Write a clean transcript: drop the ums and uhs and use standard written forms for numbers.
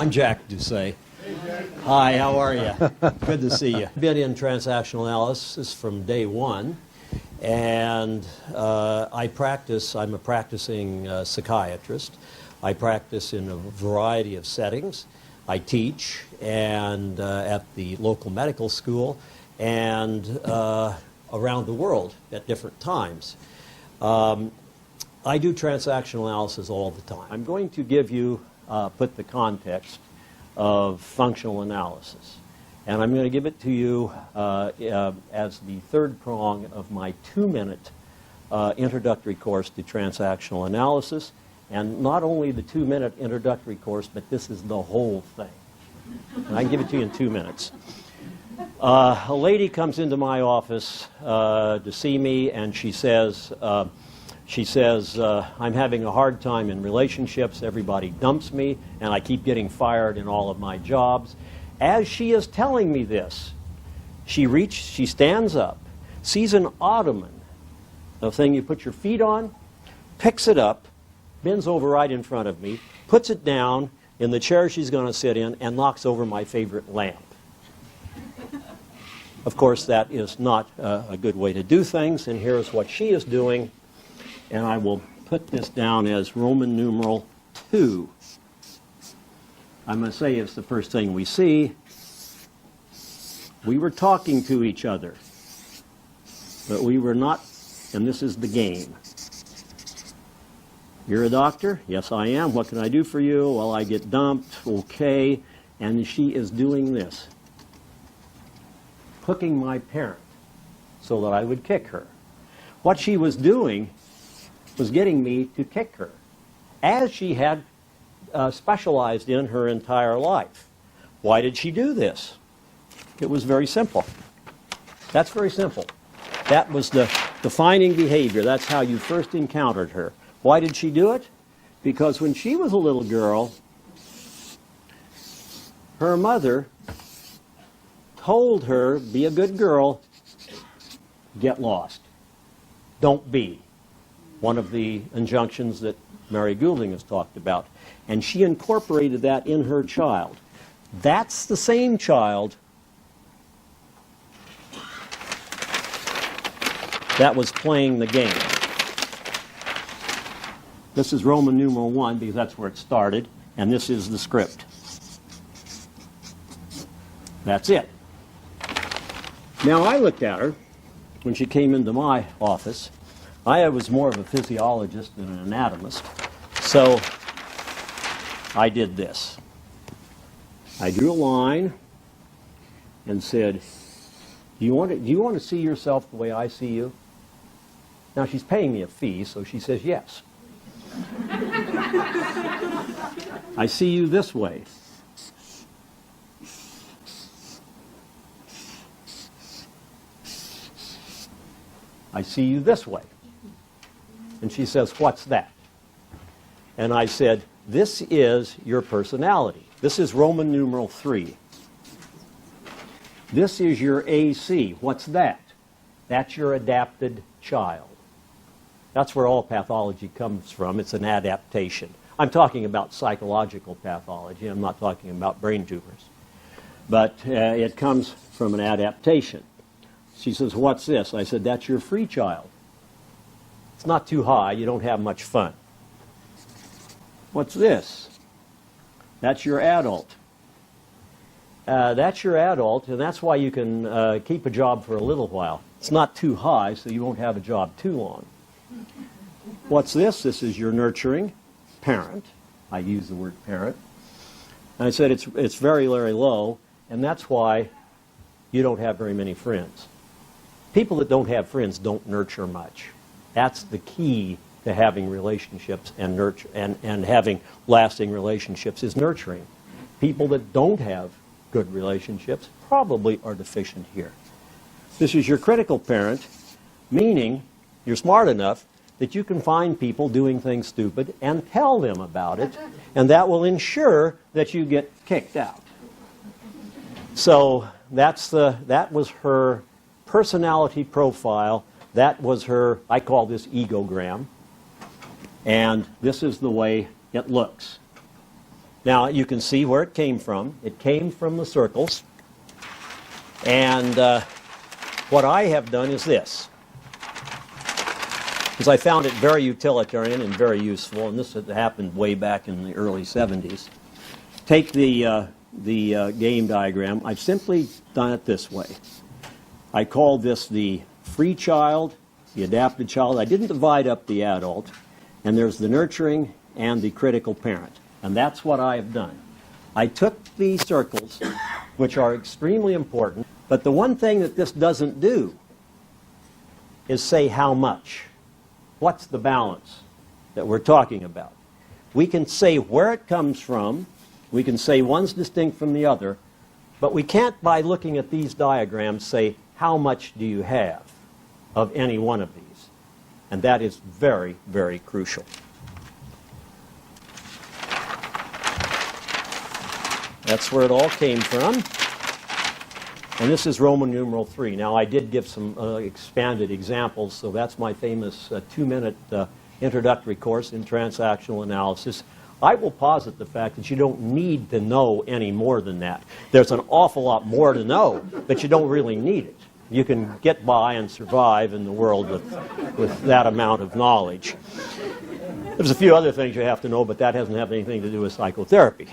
I'm Jack Dusay. Hi, how are you? Good to see you. Been in transactional analysis from day one, and I'm a practicing psychiatrist. I practice in a variety of settings. I teach and at the local medical school and around the world at different times. I do transactional analysis all the time. I'm going to give you put the context of functional analysis. And I'm going to give it to you as the third prong of my 2-minute introductory course to transactional analysis. And not only the 2-minute introductory course, but this is the whole thing. And I can give it to you in 2 minutes. A lady comes into my office to see me, and she says, I'm having a hard time in relationships. Everybody dumps me, and I keep getting fired in all of my jobs. As she is telling me this, she stands up, sees an ottoman, the thing you put your feet on, picks it up, bends over right in front of me, puts it down in the chair she's going to sit in, and knocks over my favorite lamp. Of course, that is not a good way to do things, and here's what she is doing. And I will put this down as Roman numeral 2. I'm going to say it's the first thing we see. We were talking to each other, but we were not, and this is the game. You're a doctor? Yes, I am. What can I do for you? Well, I get dumped. Okay. And she is doing this, hooking my parent so that I would kick her. What she was doing was getting me to kick her, as she had specialized in her entire life. Why did she do this? It was very simple. That's very simple. That was the defining behavior. That's how you first encountered her. Why did she do it? Because when she was a little girl, her mother told her, be a good girl, get lost. Don't be. One of the injunctions that Mary Goulding has talked about. And she incorporated that in her child. That's the same child that was playing the game. This is Roman numeral 1 because that's where it started, and this is the script. That's it. Now I looked at her when she came into my office. I was more of a physiologist than an anatomist, so I did this. I drew a line and said, do you want to see yourself the way I see you? Now she's paying me a fee, so she says yes. I see you this way. I see you this way. And she says, what's that? And I said, this is your personality. This is Roman numeral 3. This is your AC. What's that? That's your adapted child. That's where all pathology comes from. It's an adaptation. I'm talking about psychological pathology. I'm not talking about brain tumors. But it comes from an adaptation. She says, what's this? I said, that's your free child. It's not too high. You don't have much fun. What's this? That's your adult. That's your adult, and that's why you can keep a job for a little while. It's not too high, so you won't have a job too long. What's this? This is your nurturing parent. I use the word parent. And I said it's very, very low, and that's why you don't have very many friends. People that don't have friends don't nurture much. That's the key to having relationships and nurture and having lasting relationships is nurturing. People that don't have good relationships probably are deficient here. This is your critical parent, meaning you're smart enough that you can find people doing things stupid and tell them about it, and that will ensure that you get kicked out. So that was her personality profile. That was her, I call this egogram. And this is the way it looks. Now, you can see where it came from. It came from the circles. And what I have done is this. Because I found it very utilitarian and very useful, and this had happened way back in the early 70s. Take the game diagram. I've simply done it this way. I call this the free child, the adapted child. I didn't divide up the adult. And there's the nurturing and the critical parent. And that's what I have done. I took these circles, which are extremely important, but the one thing that this doesn't do is say how much. What's the balance that we're talking about? We can say where it comes from. We can say one's distinct from the other, but we can't, by looking at these diagrams, say how much do you have of any one of these. And that is very, very crucial. That's where it all came from. And this is Roman numeral 3. Now, I did give some expanded examples, so that's my famous 2-minute introductory course in transactional analysis. I will posit the fact that you don't need to know any more than that. There's an awful lot more to know, but you don't really need it. You can get by and survive in the world with that amount of knowledge. There's a few other things you have to know, but that doesn't have anything to do with psychotherapy.